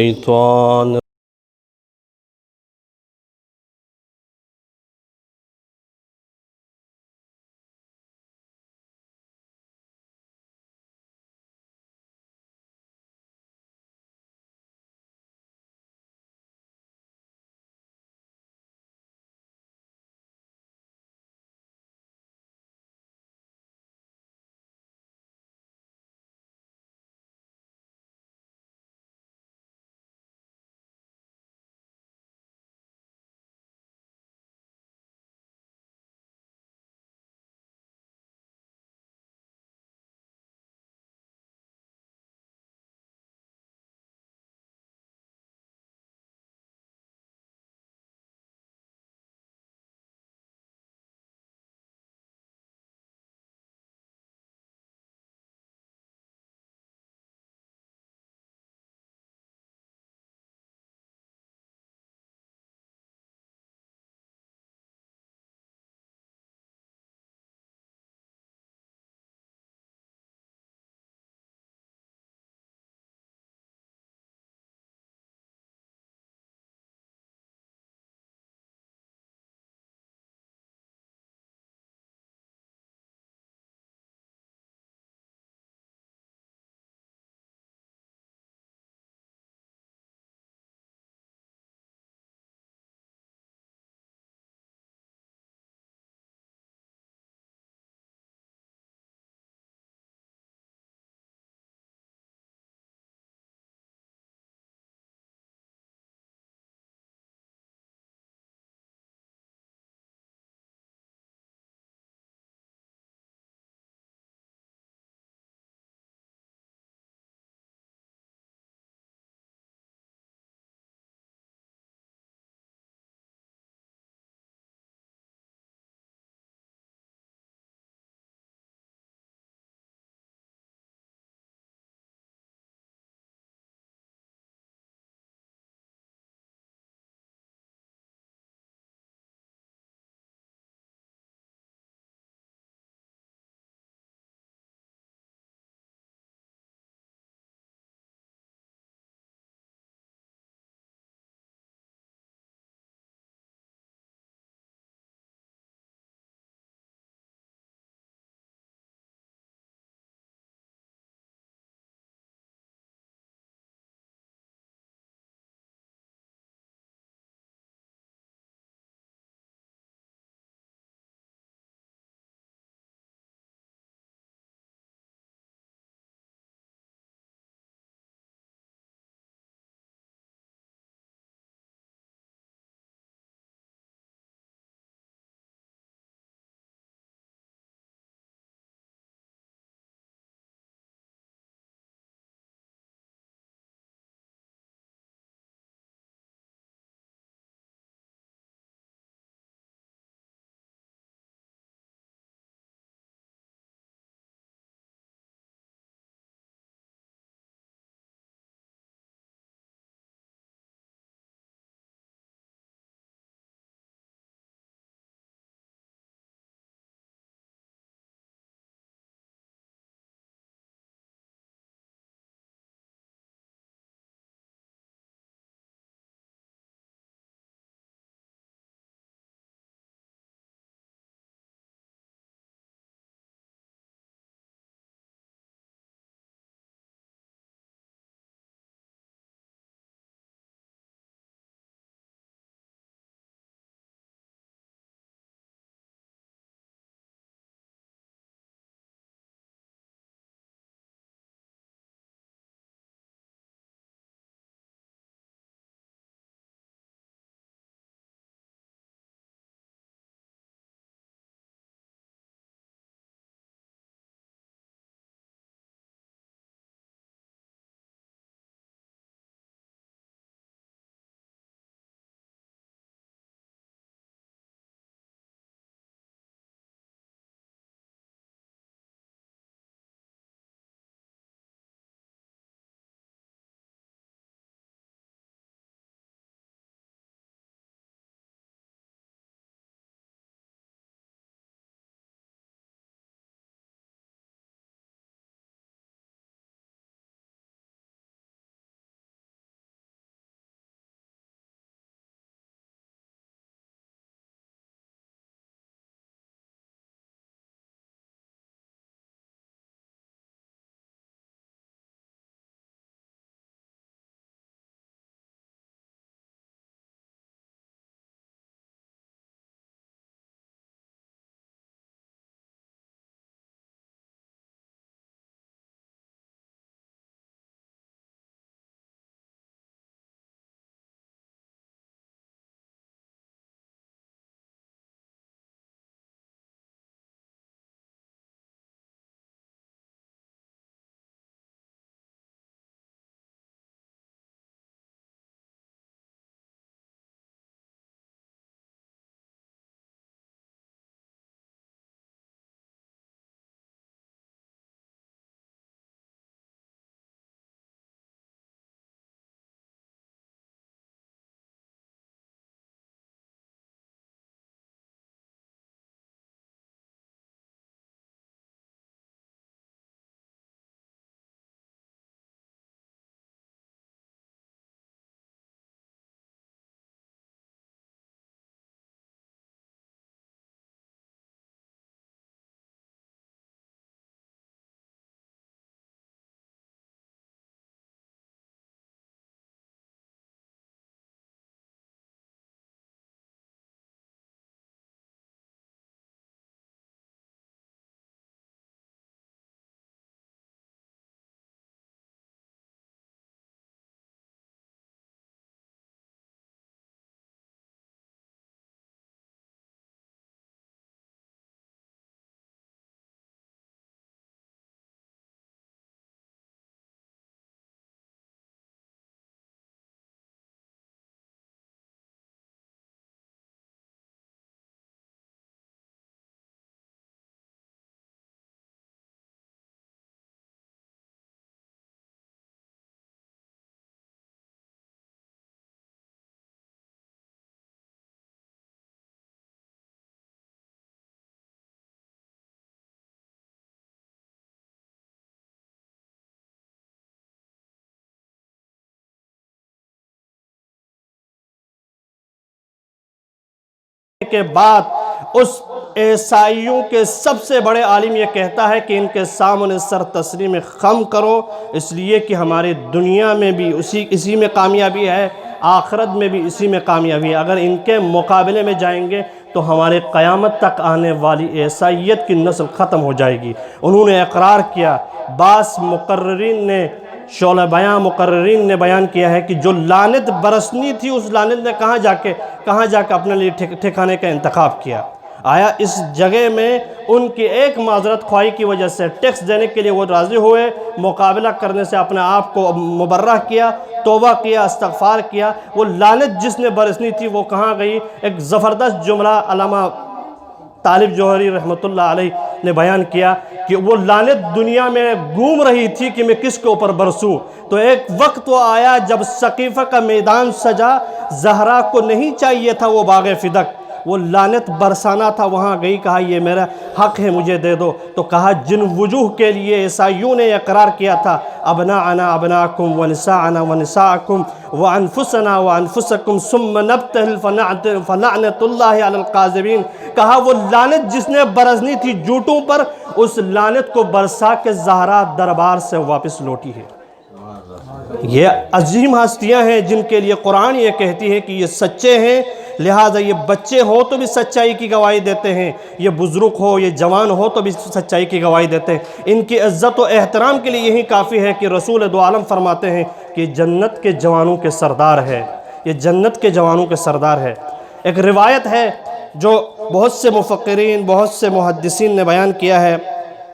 الشيطان کے بعد اس عیسائیوں کے سب سے بڑے عالم یہ کہتا ہے کہ ان کے سامنے سر تسلیم خم کرو، اس لیے کہ ہماری دنیا میں بھی اسی میں کامیابی ہے، آخرت میں بھی اسی میں کامیابی ہے۔ اگر ان کے مقابلے میں جائیں گے تو ہمارے قیامت تک آنے والی عیسائیت کی نسل ختم ہو جائے گی۔ انہوں نے اقرار کیا، بعض مقررین نے، شعلہ بیان مقررین نے بیان کیا ہے کہ جو لعنت برسنی تھی اس لعنت نے کہاں جا کے اپنے لیے ٹھکانے کا انتخاب کیا۔ آیا اس جگہ میں ان کی ایک معذرت خواہی کی وجہ سے ٹیکس دینے کے لیے وہ راضی ہوئے، مقابلہ کرنے سے اپنے آپ کو مبرہ کیا، توبہ کیا، استغفار کیا۔ وہ لعنت جس نے برسنی تھی وہ کہاں گئی؟ ایک زبردست جملہ علامہ طالب جوہری رحمۃ اللہ علیہ نے بیان کیا کہ وہ لعنت دنیا میں گھوم رہی تھی کہ میں کس کے اوپر برسوں، تو ایک وقت وہ آیا جب سقیفہ کا میدان سجا، زہرا کو نہیں چاہیے تھا وہ باغ فدق، وہ لعنت برسانا تھا، وہاں گئی، کہا یہ میرا حق ہے مجھے دے دو۔ تو کہا جن وجوہ کے لیے عیسائیوں نے اقرار کیا تھا، ابناءنا ابناکم ونساءنا ونساءکم وانفسنا وانفسکم ثم نبتہل فلعنت اللہ علی القاذبین، کہا وہ لعنت جس نے برسنی تھی جھوٹوں پر، اس لعنت کو برسا کے زہرا دربار سے واپس لوٹی ہے۔ یہ عظیم ہستیاں ہیں جن کے لیے قرآن یہ کہتی ہے کہ یہ سچے ہیں، لہٰذا یہ بچے ہو تو بھی سچائی کی گواہی دیتے ہیں، یہ بزرگ ہو، یہ جوان ہو تو بھی سچائی کی گواہی دیتے ہیں۔ ان کی عزت و احترام کے لیے یہی کافی ہے کہ رسول دو عالم فرماتے ہیں کہ جنت کے جوانوں کے سردار ہے، یہ جنت کے جوانوں کے سردار ہے۔ ایک روایت ہے جو بہت سے مفکرین، بہت سے محدثین نے بیان کیا ہے،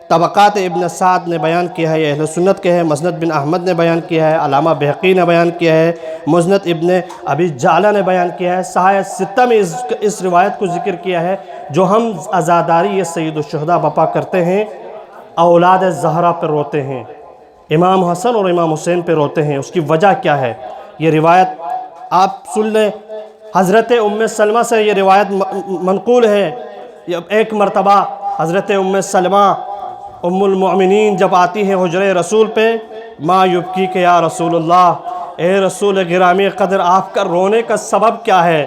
طبقات ابن سعد نے بیان کیا ہے، یہ اہل سنت کے ہے، مسند بن احمد نے بیان کیا ہے، علامہ بہقی نے بیان کیا ہے، مسند ابن ابی جعلہ نے بیان کیا ہے، صحاح ستہ میں اس روایت کو ذکر کیا ہے۔ جو ہم عزاداری یہ سید الشہداء بپا کرتے ہیں، اولاد زہرا پر روتے ہیں، امام حسن اور امام حسین پہ روتے ہیں، اس کی وجہ کیا ہے؟ یہ روایت آپ سن لیں، حضرت ام سلمہ سے یہ روایت منقول ہے۔ ایک مرتبہ حضرت ام سلمہ ام المؤمنین جب آتی ہیں حجرِ رسول پہ، ما یبکی کہ یا رسول اللہ، اے رسول گرامی قدر آپ کا رونے کا سبب کیا ہے؟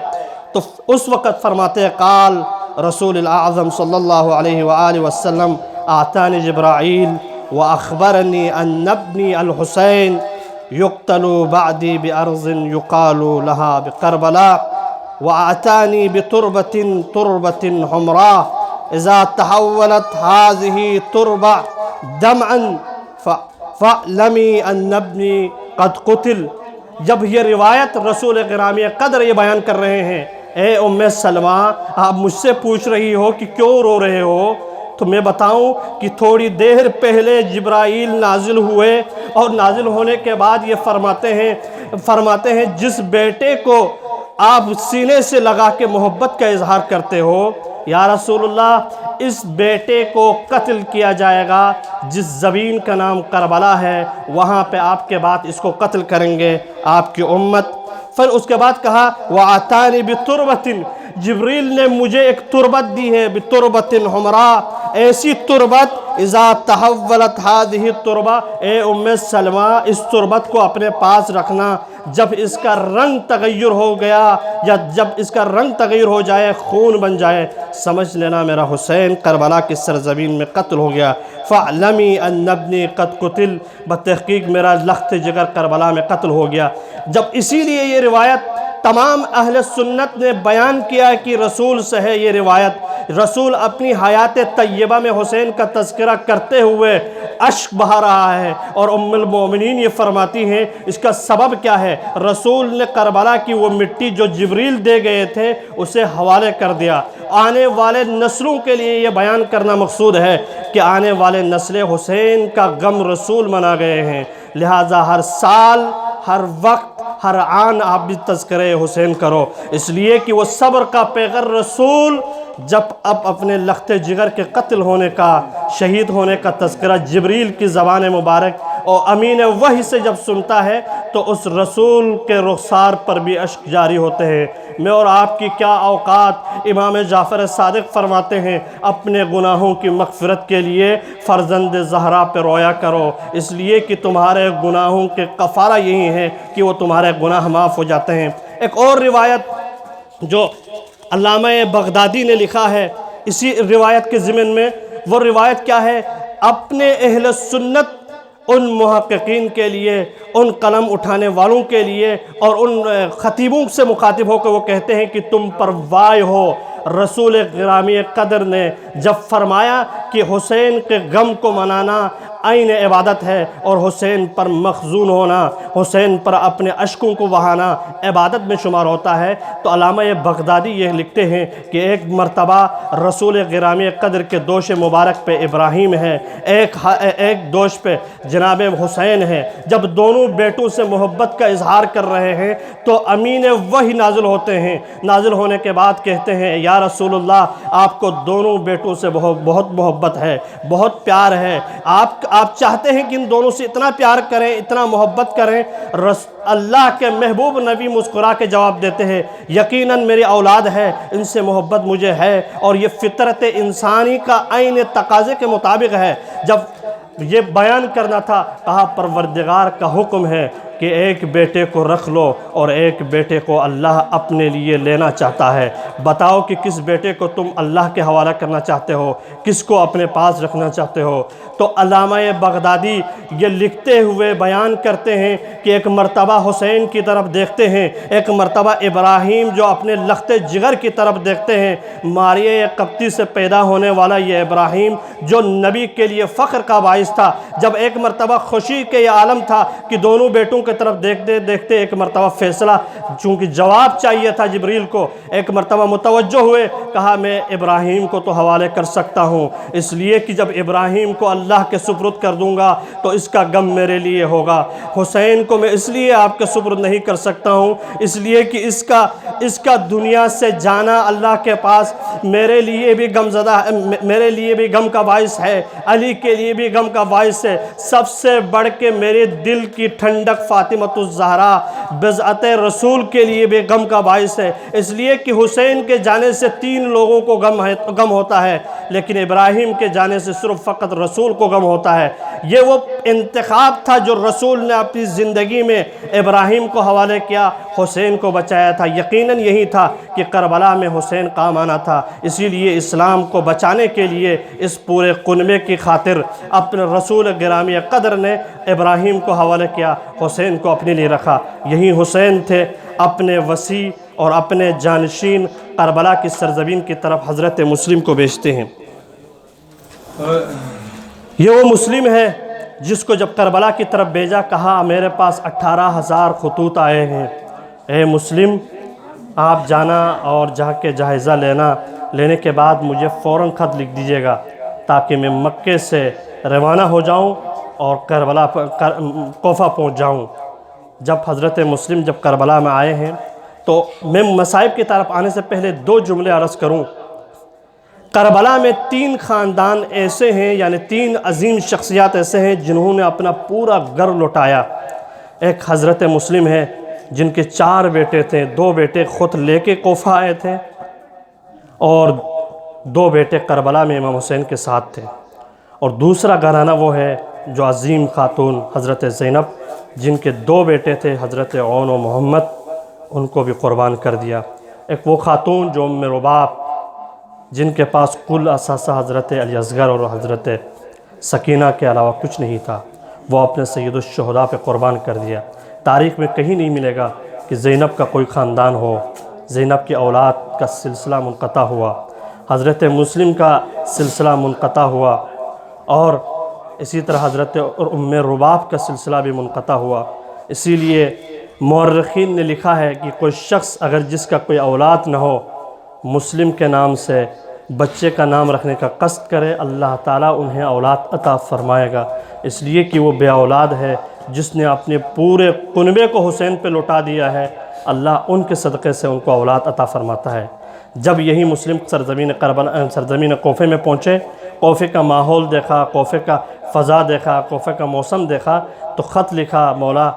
تو اس وقت فرماتے ہیں، قال رسول الاعظم صلی اللہ علیہ وآلہ وسلم آتانی جبرائیل واخبرنی ان ابنی الحسین یقتل بعدی بارض یقال لها بکربلا وآتانی بتربة حمراء اذا تحولت هذه تربة دمعا فاعلمی ان ابنی قد قتل۔ جب یہ روایت رسول گرامی قدر یہ بیان کر رہے ہیں، اے ام سلمہ آپ مجھ سے پوچھ رہی ہو کہ کیوں رو رہے ہو، تو میں بتاؤں کہ تھوڑی دیر پہلے جبرائیل نازل ہوئے، اور نازل ہونے کے بعد یہ فرماتے ہیں جس بیٹے کو آپ سینے سے لگا کے محبت کا اظہار کرتے ہو، یا رسول اللہ اس بیٹے کو قتل کیا جائے گا جس زمین کا نام کربلا ہے، وہاں پہ آپ کے بعد اس کو قتل کریں گے آپ کی امت۔ پھر اس کے بعد کہا وَآتَانِ بِتُرْبَةٍ، جبریل نے مجھے ایک تربت دی ہے، بِتُرْبَةٍ حمراء، ایسی تربت اذا تحولت هذه التربة، اے ام سلمہ اس تربت کو اپنے پاس رکھنا، جب اس کا رنگ تغیر ہو گیا یا جب اس کا رنگ تغیر ہو جائے، خون بن جائے، سمجھ لینا میرا حسین کربلا کی سرزمین میں قتل ہو گیا۔ فَاعْلَمِي أَنَّ ابْنِي قَدْ قُتِلَ، بتحقیق میرا لخت جگر کربلا میں قتل ہو گیا۔ جب اسی لیے یہ روایت تمام اہل سنت نے بیان کیا کہ رسول سے ہے یہ روایت، رسول اپنی حیات طیبہ میں حسین کا تذکرہ کرتے ہوئے اشک بہا رہا ہے، اور ام المومنین یہ فرماتی ہیں اس کا سبب کیا ہے؟ رسول نے کربلا کی وہ مٹی جو جبریل دے گئے تھے اسے حوالے کر دیا۔ آنے والے نسلوں کے لیے یہ بیان کرنا مقصود ہے کہ آنے والے نسل حسین کا غم رسول منا گئے ہیں، لہٰذا ہر سال، ہر وقت، ہر آن آپ بھی تذکرہ حسین کرو، اس لیے کہ وہ صبر کا پیغمبر رسول جب اب اپنے لخت جگر کے قتل ہونے کا، شہید ہونے کا تذکرہ جبریل کی زبان مبارک اور امین وحی سے جب سنتا ہے تو اس رسول کے رخسار پر بھی اشک جاری ہوتے ہیں۔ میں اور آپ کی کیا اوقات، امام جعفر صادق فرماتے ہیں اپنے گناہوں کی مغفرت کے لیے فرزند زہرا پہ رویا کرو، اس لیے کہ تمہارے گناہوں کے کفارہ یہی ہے کہ وہ تمہارے گناہ معاف ہو جاتے ہیں۔ ایک اور روایت جو علامہ بغدادی نے لکھا ہے اسی روایت کے ضمن میں، وہ روایت کیا ہے؟ اپنے اہل سنت ان محققین کے لیے، ان قلم اٹھانے والوں کے لیے اور ان خطیبوں سے مخاطب ہو کے وہ کہتے ہیں کہ تم پر وائے ہو، رسول گرامی قدر نے جب فرمایا کہ حسین کے غم کو منانا عین عبادت ہے اور حسین پر مخزون ہونا، حسین پر اپنے اشکوں کو بہانا عبادت میں شمار ہوتا ہے، تو علامہ بغدادی یہ لکھتے ہیں کہ ایک مرتبہ رسول گرامی قدر کے دوش مبارک پہ ابراہیم ہے، ایک دوش پہ جناب حسین ہے۔ جب دونوں بیٹوں سے محبت کا اظہار کر رہے ہیں تو امین وحی نازل ہوتے ہیں، نازل ہونے کے بعد کہتے ہیں یا رسول اللہ آپ کو دونوں بیٹوں سے بہت محبت ہے، بہت پیار ہے، آپ چاہتے ہیں کہ ان دونوں سے اتنا پیار کریں، اتنا محبت کریں۔ اللہ کے محبوب نبی مسکرا کے جواب دیتے ہیں یقیناً میری اولاد ہے، ان سے محبت مجھے ہے اور یہ فطرت انسانی کا عین تقاضے کے مطابق ہے۔ جب یہ بیان کرنا تھا کہا پروردگار کا حکم ہے کہ ایک بیٹے کو رکھ لو اور ایک بیٹے کو اللہ اپنے لیے لینا چاہتا ہے، بتاؤ کہ کس بیٹے کو تم اللہ کے حوالہ کرنا چاہتے ہو، کس کو اپنے پاس رکھنا چاہتے ہو۔ تو علامہ بغدادی یہ لکھتے ہوئے بیان کرتے ہیں کہ ایک مرتبہ حسین کی طرف دیکھتے ہیں، ایک مرتبہ ابراہیم جو اپنے لخت جگر کی طرف دیکھتے ہیں، ماریہ قبطی سے پیدا ہونے والا یہ ابراہیم جو نبی کے لیے فخر کا باعث تھا، جب ایک مرتبہ خوشی کے یہ عالم تھا کہ دونوں بیٹوں کی طرف دیکھتے دیکھتے ایک مرتبہ فیصلہ، چونکہ جواب چاہیے تھا جبریل کو، ایک مرتبہ متوجہ ہوئے، کہا میں ابراہیم کو تو حوالے کر سکتا ہوں، اس لیے کہ جب ابراہیم کو اللہ کے سپرد کر دوں گا تو اس کا غم میرے لیے ہوگا، حسین کو میں اس لیے آپ کے سپرد نہیں کر سکتا ہوں اس لیے کہ اس کا دنیا سے جانا اللہ کے پاس میرے لیے بھی غم زدہ ہے، میرے لیے بھی غم کا باعث ہے، علی کے لیے بھی غم کا باعث ہے، سب سے بڑھ کے میرے دل کی ٹھنڈک فاطمۃ الزہرا بضعت رسول کے لیے بھی غم کا باعث ہے، اس لیے کہ حسین کے جانے سے 3 لوگوں کو غم ہوتا ہے لیکن ابراہیم کے جانے سے صرف فقط رسول کو غم ہوتا ہے۔ یہ وہ انتخاب تھا جو رسول نے اپنی زندگی میں ابراہیم کو حوالے کیا، حسین کو بچایا تھا، یقیناً یہی تھا کہ کربلا میں حسین کام آنا تھا، اسی لیے اسلام کو بچانے کے لیے اس پورے کنبے کی خاطر اپنے رسول گرامی قدر نے ابراہیم کو حوالے کیا، حسین کو اپنے لیے رکھا۔ یہی حسین تھے اپنے وسیع اور اپنے جانشین کربلا کی سرزمین کی طرف حضرت مسلم کو بھیجتے ہیں۔ یہ وہ مسلم ہے جس کو جب کربلا کی طرف بھیجا، کہا میرے پاس 18,000 خطوط آئے ہیں، اے مسلم آپ جانا اور جا کے جائزہ لینے کے بعد مجھے فوراً خط لکھ دیجیے گا تاکہ میں مکے سے روانہ ہو جاؤں اور کربلا کوفہ پہنچ جاؤں۔ جب حضرت مسلم جب کربلا میں آئے ہیں تو میں مصائب کی طرف آنے سے پہلے 2 جملے عرض کروں۔ کربلا میں 3 خاندان ایسے ہیں، یعنی 3 عظیم شخصیات ایسے ہیں جنہوں نے اپنا پورا گھر لوٹایا۔ ایک حضرت مسلم ہے جن کے 4 بیٹے تھے، 2 بیٹے خود لے کے کوفہ آئے تھے اور 2 بیٹے کربلا میں امام حسین کے ساتھ تھے، اور دوسرا گھرانہ وہ ہے جو عظیم خاتون حضرت زینب جن کے 2 بیٹے تھے حضرت عون و محمد، ان کو بھی قربان کر دیا۔ ایک وہ خاتون جو ام رباب جن کے پاس کل اثاثہ حضرت علی اصغر اور حضرت سکینہ کے علاوہ کچھ نہیں تھا، وہ اپنے سید الشہداء پہ قربان کر دیا۔ تاریخ میں کہیں نہیں ملے گا کہ زینب کا کوئی خاندان ہو، زینب کی اولاد کا سلسلہ منقطع ہوا، حضرت مسلم کا سلسلہ منقطع ہوا، اور اسی طرح حضرت ام رباب کا سلسلہ بھی منقطع ہوا۔ اسی لیے مورخین نے لکھا ہے کہ کوئی شخص اگر جس کا کوئی اولاد نہ ہو، مسلم کے نام سے بچے کا نام رکھنے کا قصد کرے، اللہ تعالیٰ انہیں اولاد عطا فرمائے گا، اس لیے کہ وہ بے اولاد ہے جس نے اپنے پورے کنبے کو حسین پہ لوٹا دیا ہے، اللہ ان کے صدقے سے ان کو اولاد عطا فرماتا ہے۔ جب یہی مسلم سرزمین کوفے میں پہنچے، کوفے کا ماحول دیکھا، کوفے کا فضا دیکھا، کوفے کا موسم دیکھا، تو خط لکھا مولا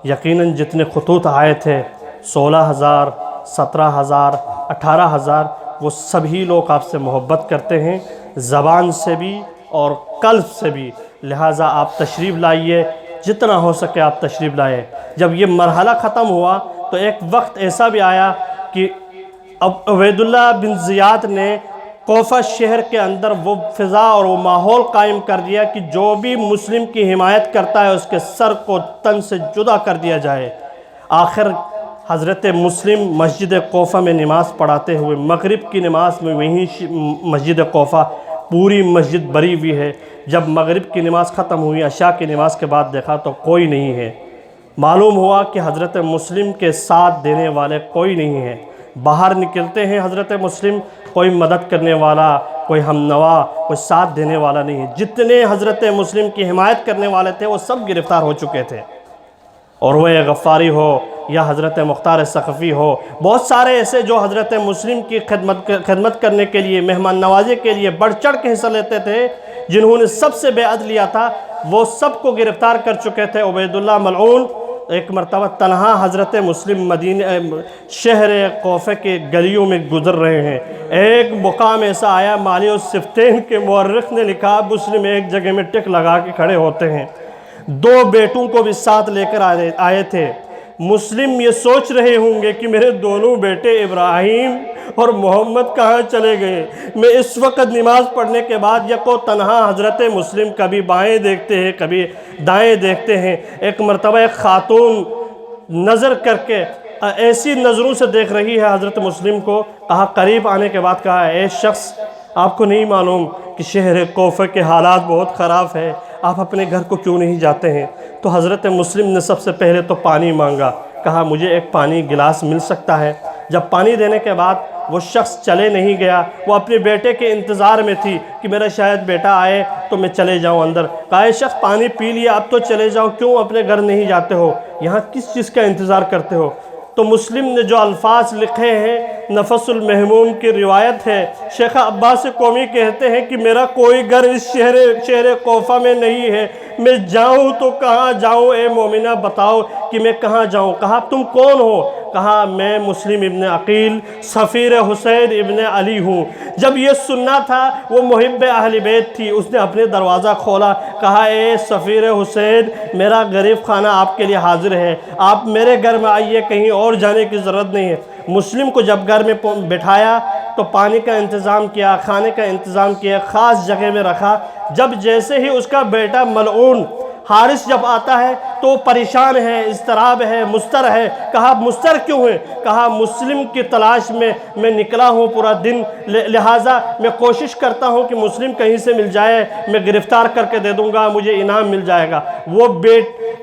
یقیناً جتنے خطوط آئے تھے 16,000 17,000 18,000 وہ سبھی لوگ آپ سے محبت کرتے ہیں، زبان سے بھی اور قلب سے بھی، لہٰذا آپ تشریف لائیے، جتنا ہو سکے آپ تشریف لائے۔ جب یہ مرحلہ ختم ہوا تو ایک وقت ایسا بھی آیا کہ اب عبیداللہ بن زیاد نے کوفہ شہر کے اندر وہ فضا اور وہ ماحول قائم کر دیا کہ جو بھی مسلم کی حمایت کرتا ہے اس کے سر کو تن سے جدا کر دیا جائے۔ آخر حضرت مسلم مسجد کوفہ میں نماز پڑھاتے ہوئے، مغرب کی نماز میں وہیں مسجد کوفہ پوری مسجد بھری ہوئی ہے۔ جب مغرب کی نماز ختم ہوئی، عشاء کی نماز کے بعد دیکھا تو کوئی نہیں ہے۔ معلوم ہوا کہ حضرت مسلم کے ساتھ دینے والے کوئی نہیں ہے۔ باہر نکلتے ہیں حضرت مسلم، کوئی مدد کرنے والا، کوئی ہم نوا، کوئی ساتھ دینے والا نہیں ہے۔ جتنے حضرت مسلم کی حمایت کرنے والے تھے وہ سب گرفتار ہو چکے تھے، اور وہ غفاری ہو یا حضرت مختار ثقفی ہو، بہت سارے ایسے جو حضرت مسلم کی خدمت کرنے کے لیے، مہمان نوازی کے لیے بڑھ چڑھ کے حصہ لیتے تھے، جنہوں نے سب سے بیعت لیا تھا، وہ سب کو گرفتار کر چکے تھے۔ عبیداللہ ملعون ایک مرتبہ تنہا حضرت مسلم مدینہ شہر کوفہ کے گلیوں میں گزر رہے ہیں۔ ایک مقام ایسا آیا، مالی الصفتین کے مورخ نے لکھا، مسلم ایک جگہ میں ٹک لگا کے کھڑے ہوتے ہیں، دو بیٹوں کو بھی ساتھ لے کر آئے تھے۔ مسلم یہ سوچ رہے ہوں گے کہ میرے دونوں بیٹے ابراہیم اور محمد کہاں چلے گئے۔ میں اس وقت نماز پڑھنے کے بعد یکو تنہا حضرت مسلم کبھی بائیں دیکھتے ہیں، کبھی دائیں دیکھتے ہیں۔ ایک مرتبہ ایک خاتون نظر کر کے ایسی نظروں سے دیکھ رہی ہے حضرت مسلم کو، کہا قریب آنے کے بعد کہا، اے شخص، آپ کو نہیں معلوم کہ شہر کوفہ کے حالات بہت خراب ہے، آپ اپنے گھر کو کیوں نہیں جاتے ہیں؟ تو حضرت مسلم نے سب سے پہلے تو پانی مانگا، کہا مجھے ایک پانی گلاس مل سکتا ہے؟ جب پانی دینے کے بعد وہ شخص چلے نہیں گیا، وہ اپنے بیٹے کے انتظار میں تھی کہ میرا شاید بیٹا آئے تو میں چلے جاؤں اندر۔ کہا اے شخص، پانی پی لیا، اب تو چلے جاؤ، کیوں اپنے گھر نہیں جاتے ہو؟ یہاں کس چیز کا انتظار کرتے ہو؟ تو مسلم نے جو الفاظ لکھے ہیں، نفس المحموم کی روایت ہے، شیخ عباس قومی کہتے ہیں کہ میرا کوئی گھر اس شہر کوفہ میں نہیں ہے، میں جاؤں تو کہاں جاؤں؟ اے مومنہ بتاؤ کہ میں کہاں جاؤں؟ کہا تم کون ہو؟ کہا میں مسلم ابن عقیل سفیر حسین ابن علی ہوں۔ جب یہ سننا تھا، وہ محب اہل بیت تھی، اس نے اپنے دروازہ کھولا، کہا اے سفیر حسین، میرا غریب خانہ آپ کے لیے حاضر ہے، آپ میرے گھر میں آئیے، کہیں اور جانے کی ضرورت نہیں ہے۔ مسلم کو جب گھر میں بٹھایا تو پانی کا انتظام کیا، کھانے کا انتظام کیا، خاص جگہ میں رکھا۔ جب جیسے ہی اس کا بیٹا ملعون حارث جب آتا ہے تو پریشان ہے، اضطراب ہے، مستر ہے۔ کہا مستر کیوں ہے؟ کہا مسلم کی تلاش میں میں نکلا ہوں پورا دن، لہٰذا میں کوشش کرتا ہوں کہ مسلم کہیں سے مل جائے، میں گرفتار کر کے دے دوں گا، مجھے انعام مل جائے گا۔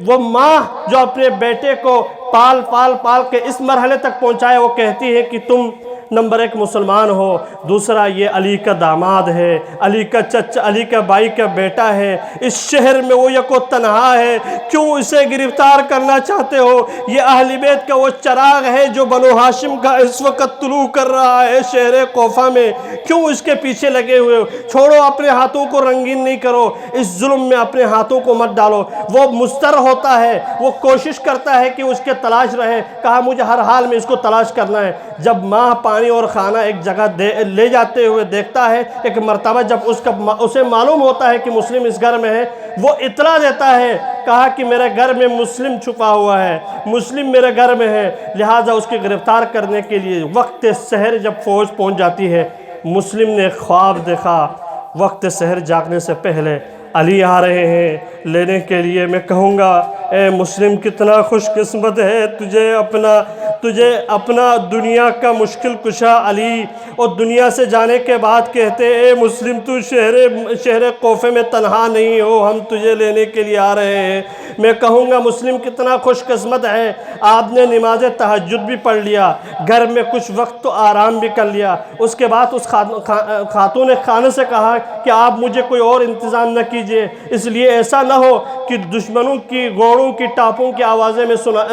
وہ ماں جو اپنے بیٹے کو پال کے اس مرحلے تک پہنچائے، وہ کہتی ہے کہ تم نمبر ایک مسلمان ہو، دوسرا یہ علی کا داماد ہے، علی کا چچا، علی کا بھائی کا بیٹا ہے، اس شہر میں وہ یکو تنہا ہے، کیوں اسے گرفتار کرنا چاہتے ہو؟ یہ اہل بیت کا وہ چراغ ہے جو بنو ہاشم کا اس وقت طلوع کر رہا ہے شہر کوفہ میں، کیوں اس کے پیچھے لگے ہوئے ہو؟ چھوڑو، اپنے ہاتھوں کو رنگین نہیں کرو، اس ظلم میں اپنے ہاتھوں کو مت ڈالو۔ وہ مستر ہوتا ہے، وہ کوشش کرتا ہے کہ اس کے تلاش رہے۔ کہا مجھے ہر حال میں اس کو تلاش کرنا ہے۔ جب ماں پانی اور کھانا ایک جگہ لے جاتے ہوئے دیکھتا ہے، ایک مرتبہ جب اسے معلوم ہوتا ہے کہ مسلم اس گھر میں ہے، وہ اطلاع دیتا ہے، کہا کہ میرے گھر میں مسلم چھپا ہوا ہے، مسلم میرے گھر میں ہے، لہٰذا اس کی گرفتار کرنے کے لیے وقت سحر جب فوج پہنچ جاتی ہے، مسلم نے خواب دیکھا، وقت سحر جاگنے سے پہلے علی آ رہے ہیں لینے کے لیے۔ میں کہوں گا اے مسلم کتنا خوش قسمت ہے، تجھے اپنا دنیا کا مشکل کشا علی، اور دنیا سے جانے کے بعد کہتے اے مسلم تو شہر کوفہ میں تنہا نہیں ہو، ہم تجھے لینے کے لیے آ رہے ہیں۔ میں کہوں گا مسلم کتنا خوش قسمت ہے، آپ نے نماز تہجد بھی پڑھ لیا، گھر میں کچھ وقت تو آرام بھی کر لیا۔ اس کے بعد اس خاتون خانہ سے کہا کہ آپ مجھے کوئی اور انتظام نہ کیجئے، اس لیے ایسا نہ ہو کہ دشمنوں کی گھوڑوں کی ٹاپوں کی آوازیں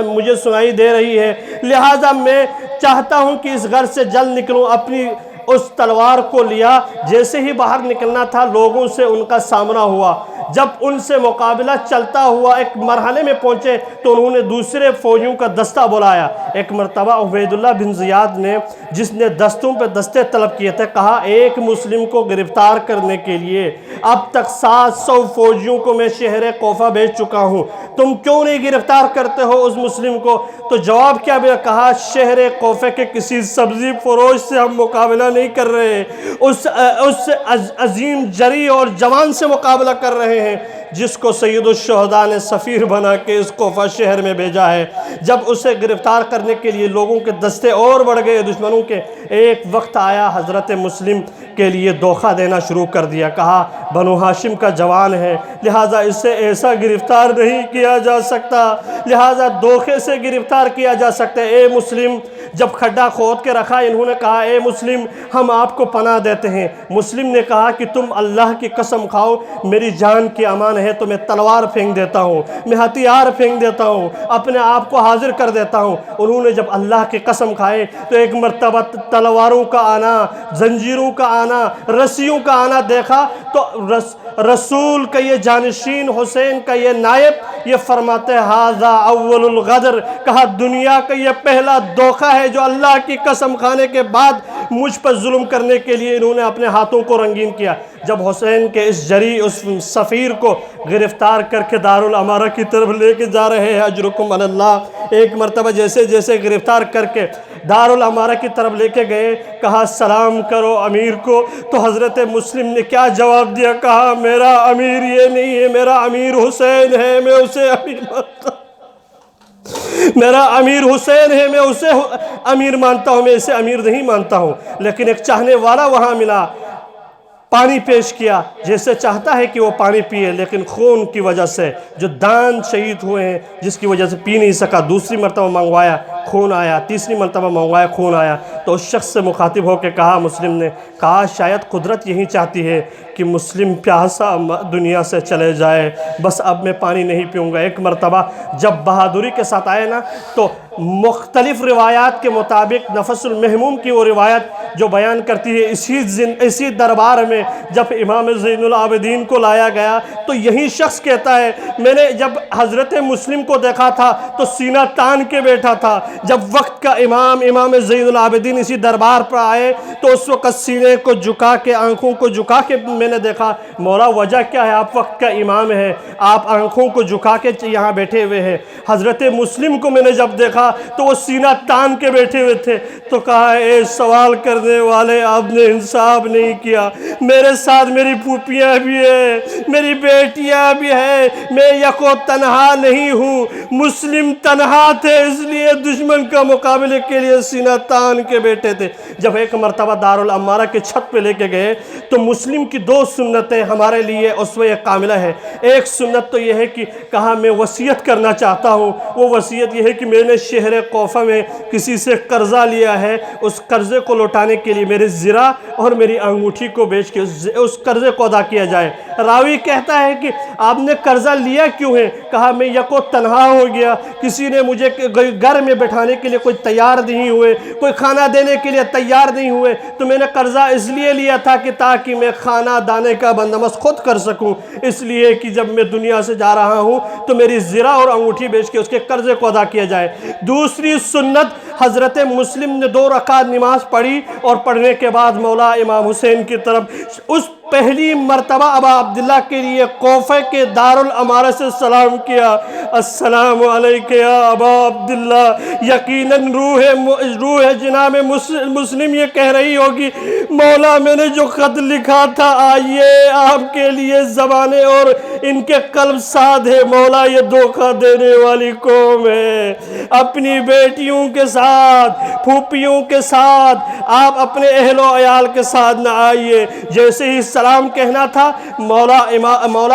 مجھے سنائی دے رہی ہے، لہٰذا میں چاہتا ہوں کہ اس گھر سے جلد نکلوں۔ اپنی اس تلوار کو لیا، جیسے ہی باہر نکلنا تھا لوگوں سے ان کا سامنا ہوا۔ جب ان سے مقابلہ چلتا ہوا ایک مرحلے میں پہنچے تو انہوں نے دوسرے فوجیوں کا دستہ بلایا۔ ایک مرتبہ عبید اللہ بن زیاد نے، جس نے دستوں پہ دستے طلب کیے تھے، کہا ایک مسلم کو گرفتار کرنے کے لیے اب تک 700 فوجیوں کو میں شہر کوفہ بھیج چکا ہوں، تم کیوں نہیں گرفتار کرتے ہو اس مسلم کو؟ تو جواب کیا بھی کہا، شہر کوفہ کے کسی سبزی فروش سے ہم مقابلہ نہیں کر رہے، اس عظیم جری اور جوان سے مقابلہ کر رہے ہیں جس کو سید الشہداء نے سفیر بنا کے اس کوفہ شہر میں بھیجا ہے۔ جب اسے گرفتار کرنے کے لیے لوگوں کے دستے اور بڑھ گئے دشمنوں کے، ایک وقت آیا حضرت مسلم کے لیے دھوکہ دینا شروع کر دیا، کہا بنو ہاشم کا جوان ہے لہٰذا اسے ایسا گرفتار نہیں کیا جا سکتا، لہٰذا دھوکے سے گرفتار کیا جا سکتا ہے۔ اے مسلم، جب کھڈا کھود کے رکھا انہوں نے کہا اے مسلم ہم آپ کو پناہ دیتے ہیں۔ مسلم نے کہا کہ تم اللہ کی قسم کھاؤ میری جان کی امان ہے تو میں تلوار پھینک دیتا ہوں، میں ہتھیار پھینک دیتا ہوں، اپنے آپ کو حاضر کر دیتا ہوں۔ انہوں نے جب اللہ کی قسم کھائے تو ایک مرتبہ تلواروں کا آنا، زنجیروں کا آنا، رسیوں کا آنا دیکھا تو رسول کا یہ جانشین، حسین کا یہ نائب، یہ فرماتے ھذا اول الغدر، کہا دنیا کا یہ پہلا دھوکہ ہے جو اللہ کی قسم کھانے کے بعد مجھ پر ظلم کرنے کے لیے انہوں نے اپنے ہاتھوں کو رنگین کیا۔ جب حسین کے اس جری، اس سفیر کو گرفتار کر کے دارالامارہ کی طرف لے کے جا رہے ہیں، اجرکم علی اللہ، ایک مرتبہ جیسے جیسے گرفتار کر کے دارالامارہ کی طرف لے کے گئے، کہا سلام کرو امیر کو، تو حضرت مسلم نے کیا جواب دیا، کہا میرا امیر یہ نہیں ہے، میرا امیر حسین ہے، میں اسے امیر مانتا ہوں، میرا امیر حسین ہے، میں اسے امیر مانتا ہوں، میں اسے امیر نہیں مانتا ہوں۔ لیکن ایک چاہنے والا وہاں ملا، پانی پیش کیا، جیسے چاہتا ہے کہ وہ پانی پیے لیکن خون کی وجہ سے، جو دان شہید ہوئے ہیں جس کی وجہ سے پی نہیں سکا، دوسری مرتبہ منگوایا خون آیا، تیسری مرتبہ منگوایا خون آیا، تو اس شخص سے مخاطب ہو کے کہا، مسلم نے کہا شاید قدرت یہی چاہتی ہے کہ مسلم پیاسا دنیا سے چلے جائے، بس اب میں پانی نہیں پیوں گا۔ ایک مرتبہ جب بہادری کے ساتھ آئے نا تو مختلف روایات کے مطابق نفس المحموم کی وہ روایت جو بیان کرتی ہے اسی دربار میں جب امام زین العابدین کو لایا گیا تو یہی شخص کہتا ہے میں نے جب حضرت مسلم کو دیکھا تھا تو سینہ تان کے بیٹھا تھا، جب وقت کا امام زین العابدین اسی دربار پر آئے تو اس وقت سینے کو جھکا کے، آنکھوں کو جھکا کے میں نے دیکھا، مولا وجہ کیا ہے، آپ وقت کا امام ہے، آپ آنکھوں کو جھکا کے یہاں بیٹھے ہوئے ہیں۔ حضرت مسلم کو میں نے جب دیکھا تو وہ سینہ تان کے بیٹھے ہوئے تھے، تو کہا اے سوال کرنے والے آپ نے انصاف نہیں کیا، میرے ساتھ میری پھوپھیاں بھی ہیں، میری بیٹیاں بھی ہیں، میں یکو تنہا نہیں ہوں، مسلم تنہا تھے اس لیے دشمن کا مقابلے کے لیے سینہ تان کے بیٹھے تھے۔ جب ایک مرتبہ دارالامارہ کے چھت پہ لے کے گئے تو مسلم کی دو سنتیں ہمارے لیے اسوہ کاملہ ہے۔ ایک سنت تو یہ ہے کہ کہا میں وصیت کرنا چاہتا ہوں، وہ وصیت یہ ہے کہ میں نے شہر کوفہ میں کسی سے قرضہ لیا ہے، اس قرضے کو لوٹانے کے لیے میرے زرہ اور میری انگوٹھی کو بیچ کے اس قرضے کو ادا کیا جائے۔ راوی کہتا ہے کہ آپ نے قرضہ لیا کیوں ہے؟ کہا میں یکو تنہا ہو گیا، کسی نے مجھے گھر میں بٹھانے کے لیے کوئی تیار نہیں ہوئے، کوئی کھانا دینے کے لیے تیار نہیں ہوئے، تو میں نے قرضہ اس لیے لیا تھا کہ تاکہ میں کھانا دانے کا بندوبست خود کر سکوں، اس لیے کہ جب میں دنیا سے جا رہا ہوں تو میری زرہ اور انگوٹھی بیچ کے اس کے قرضے کو ادا کیا جائے۔ دوسری سنت، حضرت مسلم نے 2 رکعت نماز پڑھی اور پڑھنے کے بعد مولا امام حسین کی طرف اس پہلی مرتبہ ابا عبداللہ کے لیے کوفہ کے دارالامارہ سے سلام کیا، السلام علیکہ یا ابا عبداللہ۔ یقیناً روح جناب مسلم یہ کہہ رہی ہوگی مولا میں نے جو خط لکھا تھا آئیے آپ کے لیے زبانیں اور ان کے قلب ساد ہے، مولا یہ دھوکہ دینے والی قوم ہے، اپنی بیٹیوں کے ساتھ، پھوپھیوں کے ساتھ، آپ اپنے اہل و عیال کے ساتھ نہ آئیے۔ جیسے ہی سلام کہنا تھا مولا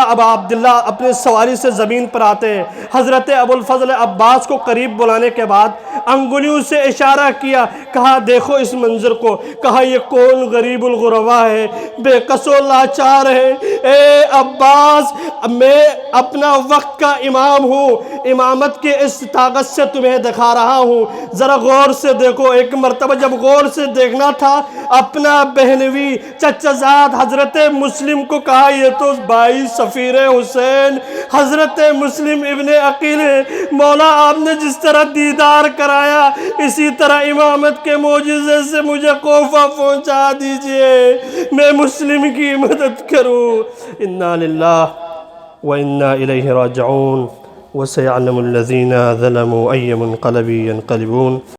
ابا عبداللہ اپنے سواری سے زمین پر آتے ہیں، حضرت ابوالفضل عباس کو قریب بلانے کے بعد انگلیوں سے اشارہ کیا، کہا دیکھو اس منظر کو، کہا یہ کون غریب الغربا ہے، بے کس و لاچار ہے۔ اے عباس میں اپنا وقت کا امام ہوں، امامت کے اس طاقت سے تمہیں دکھا رہا ہوں، ذرا غور سے دیکھو۔ ایک مرتبہ جب غور سے دیکھنا تھا، اپنا بہنوی چچا زاد حضرت مسلم کو کہا یہ تو بھائی سفیر حسین حضرت مسلم ابن عقیل ہے، مولا آپ نے جس طرح دیدار کرایا اسی طرح امامت کے معجزے سے مجھے کوفہ پہنچا دیجئے، میں مسلم کی مدد کروں۔ انا للہ وَإِنَّا إِلَيْهِ رَاجِعُونَ وَسَيَعْلَمُ الَّذِينَ ظَلَمُوا أَيَّ مُنْقَلَبٍ يَنْقَلِبُونَ۔